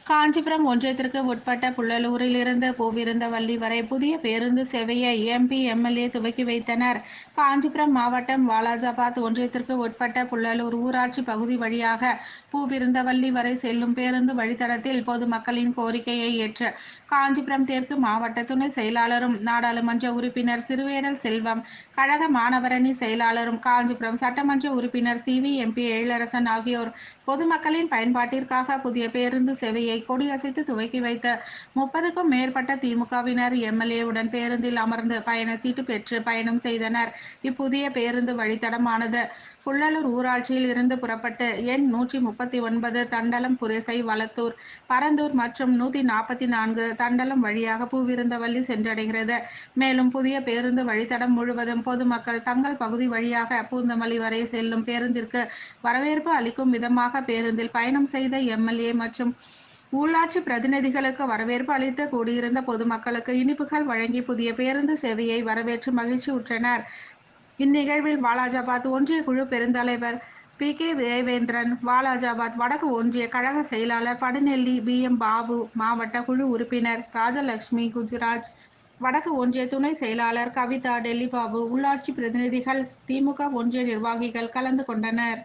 காஞ்சிபுரம் ஒன்றியத்திற்கு உட்பட்ட புள்ளலூரில் இருந்து பூவிருந்தவல்லி வரை புதிய பேருந்து சேவையை எம்பி, எம்எல்ஏ துவக்கி வைத்தனர். காஞ்சிபுரம் மாவட்டம் வாலாஜாபாத் ஒன்றியத்திற்கு உட்பட்ட புள்ளலூர் ஊராட்சி பகுதி வழியாக பூவிருந்தவல்லி வரை செல்லும் பேருந்து வழித்தடத்தில் பொதுமக்களின் கோரிக்கையை ஏற்று காஞ்சிபுரம் தெற்கு மாவட்ட துணை செயலாளரும் நாடாளுமன்ற உறுப்பினர் சிறுவேடல் செல்வம், கழக மாணவரணி செயலாளரும் காஞ்சிபுரம் சட்டமன்ற உறுப்பினர் சிவி.எம்பி. எழிலரசன் ஆகியோர் பொதுமக்களின் பயன்பாட்டிற்காக புதிய பேருந்து சேவையை கொடியசைத்து துவக்கி வைத்து 30க்கும் மேற்பட்ட திமுகவினர், எம்எல்ஏவுடன் பேருந்தில் அமர்ந்து பயணச்சீட்டு பெற்று பயணம் செய்தனர். இப்புதிய பேருந்து வழித்தடமானது புள்ளலூர் ஊராட்சியில் இருந்து புறப்பட்டு எண் 139 தண்டலம், புரிசை, வளத்தூர், பரந்தூர் மற்றும் 144 தண்டலம் வழியாக பூவிருந்தவல்லி சென்றடைகிறது. மேலும் புதிய பேருந்து வழித்தடம் முழுவதும் பொதுமக்கள் தங்கள் பகுதி வழியாக பூந்தமல்லி வரை செல்லும் பேருந்திற்கு வரவேற்பு அளிக்கும் விதமாக பேருந்தில் பயணம் செய்த எம்எல்ஏ மற்றும் உள்ளாட்சி பிரதிநிதிகளுக்கு வரவேற்பு அளித்து கூடியிருந்த பொதுமக்களுக்கு இனிப்புகள் வழங்கி புதிய பேருந்து சேவையை வரவேற்று மகிழ்ச்சியுற்றனர். இந்நிகழ்வில் வாலாஜாபாத் ஒன்றிய குழு பெருந்தலைவர் பி.கே. தேவேந்திரன், வாலாஜாபாத் வடக்கு ஒன்றிய கழக செயலாளர் படுநெல்லி பி.எம். பாபு, மாவட்ட குழு உறுப்பினர் ராஜலட்சுமி, குஜராஜ் வடக்கு ஒன்றிய துணை செயலாளர் கவிதா, டெல்லிபாபு, உள்ளாட்சி பிரதிநிதிகள், திமுக ஒன்றிய நிர்வாகிகள் கலந்து கொண்டனர்.